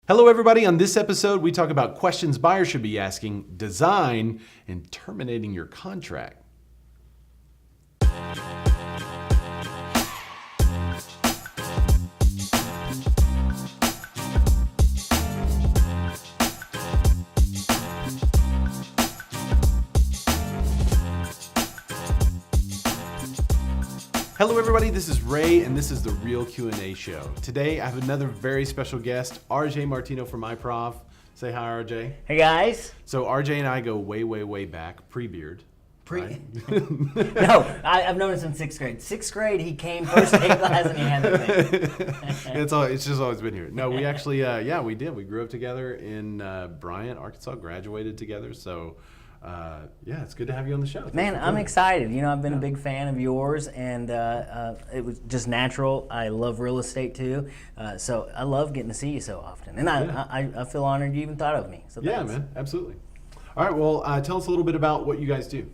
Hello everybody, on this episode we talk about questions buyers should be asking, design, and terminating your contract. Hello everybody, this is Ray and this is the Real Q&A Show. Today I have another very special guest, RJ Martino from iProv. Say hi, RJ. Hey guys. So RJ and I go way back, pre-beard. Right? No, I've known him since 6th grade. 6th grade, he came first day class and he had the thing. It's just always been here. No, we actually, we did. We grew up together in Bryant, Arkansas, graduated together. So it's good to have you on the show. Man, I'm excited. You know, I've been a big fan of yours, and it was just natural. I love real estate too, so I love getting to see you so often. And I feel honored you even thought of me. So yeah, thanks. Man, absolutely. All right, well, tell us a little bit about what you guys do.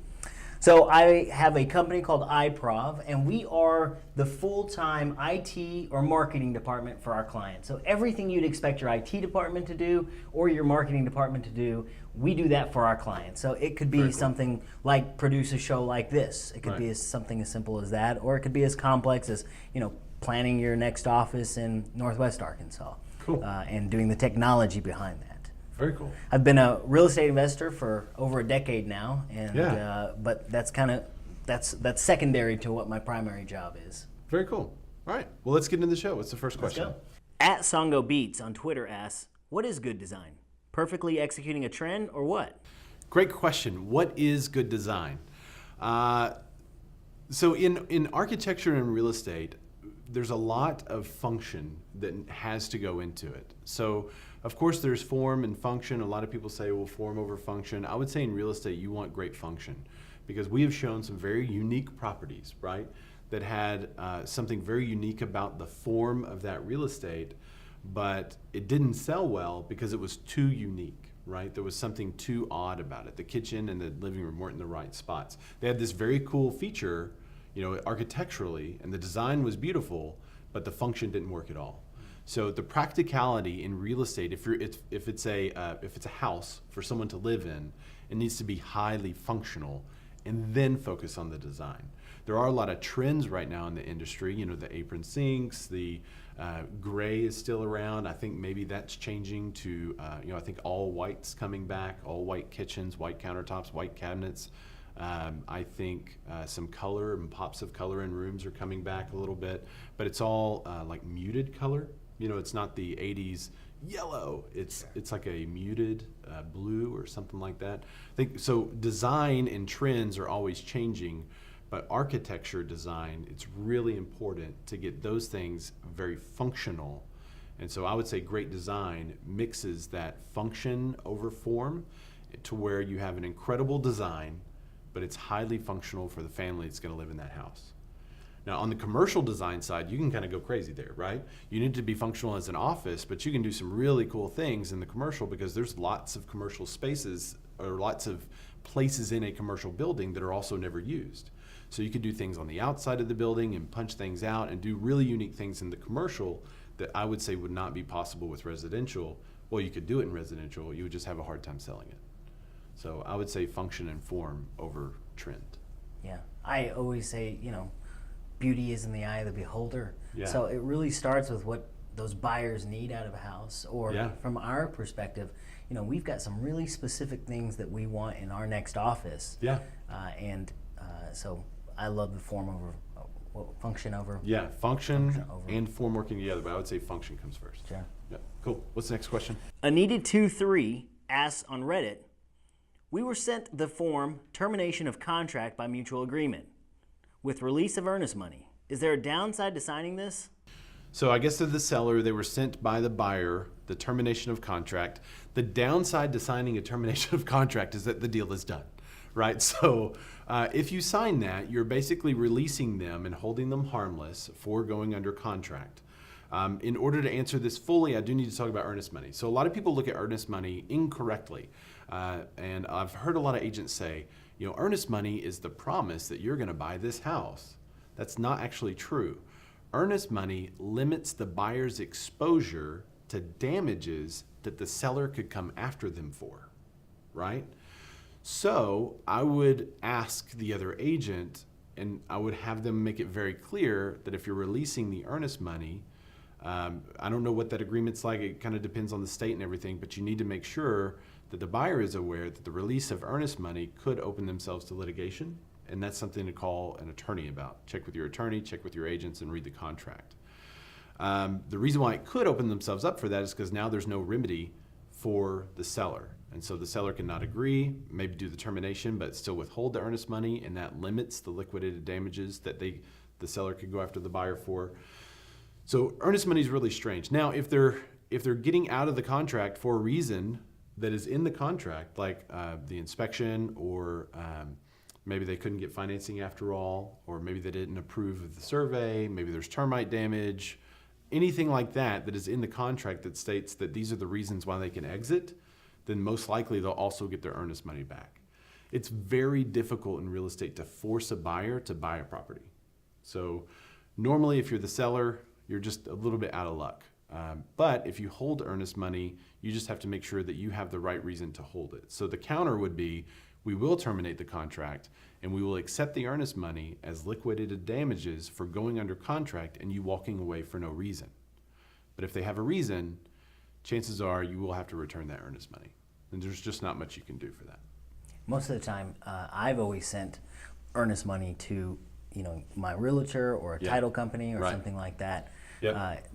So I have a company called iProv, and we are the full-time IT or marketing department for our clients. So everything you'd expect your IT department to do or your marketing department to do, we do that for our clients. So it could be something like produce a show like this. It could be something as simple as that, or it could be as complex as, planning your next office in Northwest Arkansas. Cool. And doing the technology behind that. Very cool. I've been a real estate investor for over a decade now, and but that's secondary to what my primary job is. Very cool. All right. Well, let's get into the show. What's the first question? Let's go. At Sangobeats on Twitter asks, "What is good design? Perfectly executing a trend, or what?" Great question. What is good design? So in architecture and real estate, there's a lot of function that has to go into it. So, of course, there's form and function. A lot of people say, well, form over function. I would say in real estate, you want great function because we have shown some very unique properties, right, that had something very unique about the form of that real estate, but it didn't sell well because it was too unique, right? There was something too odd about it. The kitchen and the living room weren't in the right spots. They had this very cool feature, architecturally, and the design was beautiful, but the function didn't work at all. So the practicality in real estate, if it's a house for someone to live in, it needs to be highly functional, and then focus on the design. There are a lot of trends right now in the industry. The apron sinks, the gray is still around. I think maybe that's changing to, I think all white's coming back, all white kitchens, white countertops, white cabinets. I think some color and pops of color in rooms are coming back a little bit, but it's all like muted color. It's not the 80s yellow. It's like a muted blue or something like that. I think so. Design and trends are always changing, but architecture design, it's really important to get those things very functional. And so I would say great design mixes that function over form to where you have an incredible design, but it's highly functional for the family that's going to live in that house. Now, on the commercial design side, you can kind of go crazy there, right? You need to be functional as an office, but you can do some really cool things in the commercial because there's lots of commercial spaces or lots of places in a commercial building that are also never used. So you could do things on the outside of the building and punch things out and do really unique things in the commercial that I would say would not be possible with residential. Well, you could do it in residential, you would just have a hard time selling it. So I would say function and form over trend. Yeah, I always say, beauty is in the eye of the beholder. Yeah. So it really starts with what those buyers need out of a house, or from our perspective, we've got some really specific things that we want in our next office. Yeah. So I love the form over function over. Yeah, function and form working together, but I would say function comes first. Sure. Yeah. Cool. What's the next question? Anita23 asks on Reddit, "We were sent the form Termination of Contract by Mutual Agreement with release of earnest money. Is there a downside to signing this?" So I guess to the seller, they were sent by the buyer the termination of contract. The downside to signing a termination of contract is that the deal is done, right? So if you sign that, you're basically releasing them and holding them harmless for going under contract. In order to answer this fully, I do need to talk about earnest money. So a lot of people look at earnest money incorrectly. And I've heard a lot of agents say, earnest money is the promise that you're going to buy this house. That's not actually true. Earnest money limits the buyer's exposure to damages that the seller could come after them for, right? So I would ask the other agent, and I would have them make it very clear that if you're releasing the earnest money, I don't know what that agreement's like. It kind of depends on the state and everything, but you need to make sure that the buyer is aware that the release of earnest money could open themselves to litigation, and that's something to call an attorney about. Check with your attorney, check with your agents, and read the contract. The reason why it could open themselves up for that is because now there's no remedy for the seller. And so the seller cannot agree, maybe do the termination, but still withhold the earnest money, and that limits the liquidated damages that the seller could go after the buyer for. So earnest money is really strange. Now, if they're getting out of the contract for a reason that is in the contract, like the inspection, or maybe they couldn't get financing after all, or maybe they didn't approve of the survey, maybe there's termite damage, anything like that that is in the contract that states that these are the reasons why they can exit, then most likely they'll also get their earnest money back. It's very difficult in real estate to force a buyer to buy a property. So normally if you're the seller, you're just a little bit out of luck. But if you hold earnest money, you just have to make sure that you have the right reason to hold it. So the counter would be, we will terminate the contract and we will accept the earnest money as liquidated damages for going under contract and you walking away for no reason. But if they have a reason, chances are you will have to return that earnest money. And there's just not much you can do for that. Most of the time, I've always sent earnest money to, my realtor or a title company or something like that. Yep.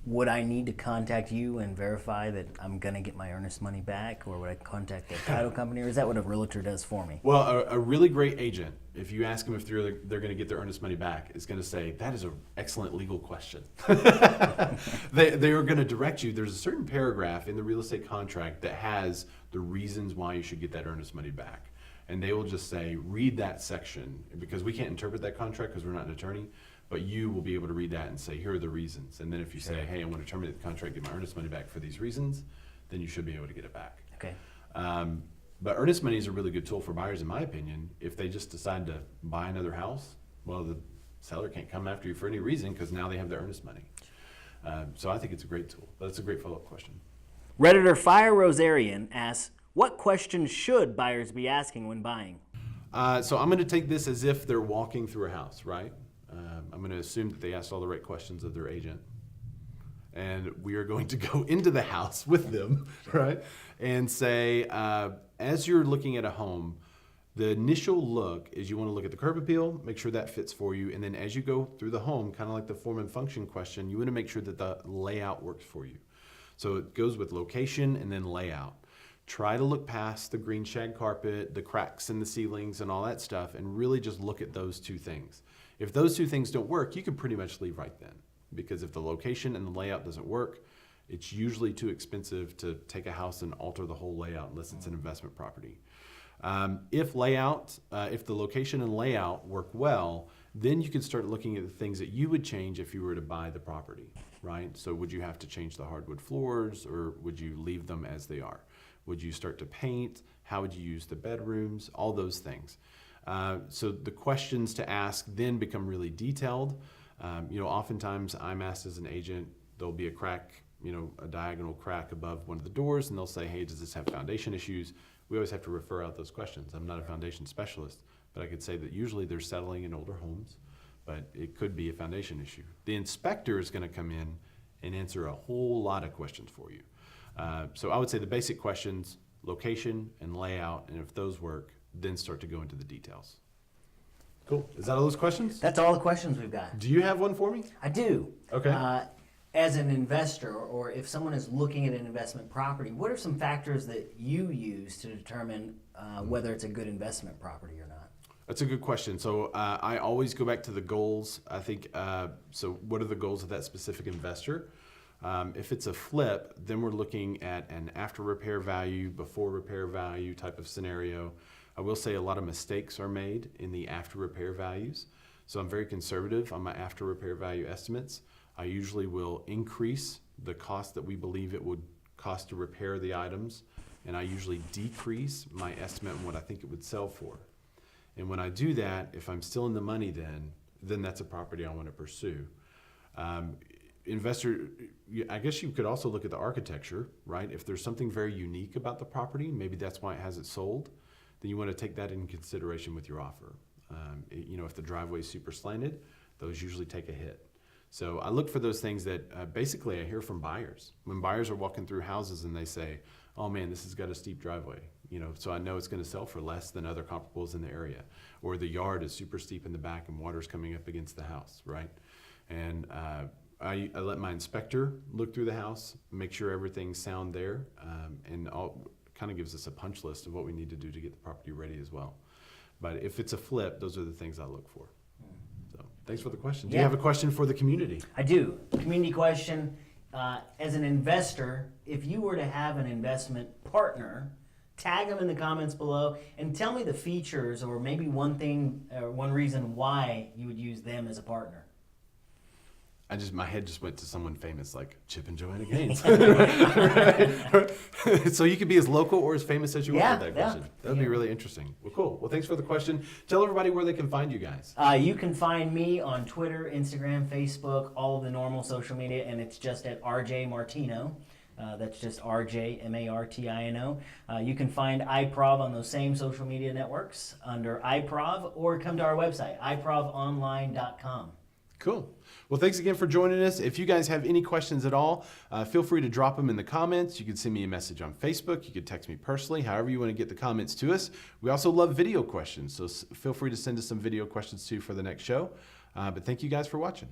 Would I need to contact you and verify that I'm going to get my earnest money back, or would I contact the title company, or is that what a realtor does for me? Well, a really great agent, if you ask them if they're going to get their earnest money back, is going to say, that is an excellent legal question. They are going to direct you. There's a certain paragraph in the real estate contract that has the reasons why you should get that earnest money back. And they will just say, read that section, because we can't interpret that contract because we're not an attorney. But you will be able to read that and say, here are the reasons. And then if you say, hey, I want to terminate the contract, get my earnest money back for these reasons, then you should be able to get it back. Okay. But earnest money is a really good tool for buyers, in my opinion. If they just decide to buy another house, well, the seller can't come after you for any reason because now they have their earnest money. So I think it's a great tool. But it's a great follow-up question. Redditor Fire Rosarian asks, what questions should buyers be asking when buying? So I'm going to take this as if they're walking through a house, right? I'm going to assume that they asked all the right questions of their agent. And we are going to go into the house with them, right? And say, as you're looking at a home, the initial look is you want to look at the curb appeal, make sure that fits for you. And then as you go through the home, kind of like the form and function question, you want to make sure that the layout works for you. So it goes with location and then layout. Try to look past the green shag carpet, the cracks in the ceilings and all that stuff, and really just look at those two things. If those two things don't work, you can pretty much leave right then. Because if the location and the layout doesn't work, it's usually too expensive to take a house and alter the whole layout unless it's an investment property. If the location and layout work well, then you can start looking at the things that you would change if you were to buy the property, right? So would you have to change the hardwood floors, or would you leave them as they are? Would you start to paint? How would you use the bedrooms? All those things. So the questions to ask then become really detailed. Oftentimes I'm asked as an agent, there'll be a crack, a diagonal crack above one of the doors, and they'll say, hey, does this have foundation issues? We always have to refer out those questions. I'm not a foundation specialist, but I could say that usually they're settling in older homes, but it could be a foundation issue. The inspector is going to come in and answer a whole lot of questions for you. So I would say the basic questions, location and layout, and if those work, then start to go into the details. Cool. Is that all those questions? That's all the questions we've got. Do you have one for me? I do. Okay. As an investor, or if someone is looking at an investment property, what are some factors that you use to determine whether it's a good investment property or not? That's a good question. So I always go back to the goals. I think, so what are the goals of that specific investor? If it's a flip, then we're looking at an after repair value, before repair value type of scenario. I will say a lot of mistakes are made in the after repair values. So I'm very conservative on my after repair value estimates. I usually will increase the cost that we believe it would cost to repair the items, and I usually decrease my estimate on what I think it would sell for. And when I do that, if I'm still in the money then that's a property I want to pursue. I guess you could also look at the architecture, right? If there's something very unique about the property, maybe that's why it hasn't sold, then you want to take that into consideration with your offer. If the driveway is super slanted, those usually take a hit. So I look for those things that basically I hear from buyers. When buyers are walking through houses and they say, oh man, this has got a steep driveway, so I know it's going to sell for less than other comparables in the area. Or the yard is super steep in the back and water's coming up against the house, right? And I let my inspector look through the house, make sure everything's sound there, and kind of gives us a punch list of what we need to do to get the property ready as well. But if it's a flip, those are the things I look for. So thanks for the question. Do you have a question for the community? I do. Community question. As an investor, if you were to have an investment partner, tag them in the comments below and tell me the features or maybe one thing or one reason why you would use them as a partner. My head just went to someone famous like Chip and Joanna Gaines. So you could be as local or as famous as you want with that question. That would be really interesting. Well, cool. Well, thanks for the question. Tell everybody where they can find you guys. You can find me on Twitter, Instagram, Facebook, all of the normal social media, and it's just at RJ Martino. That's just RJ, Martino. You can find iProv on those same social media networks under iProv, or come to our website, iprovonline.com. Cool. Well, thanks again for joining us. If you guys have any questions at all, feel free to drop them in the comments. You can send me a message on Facebook. You can text me personally, however you want to get the comments to us. We also love video questions, so feel free to send us some video questions too for the next show. But thank you guys for watching.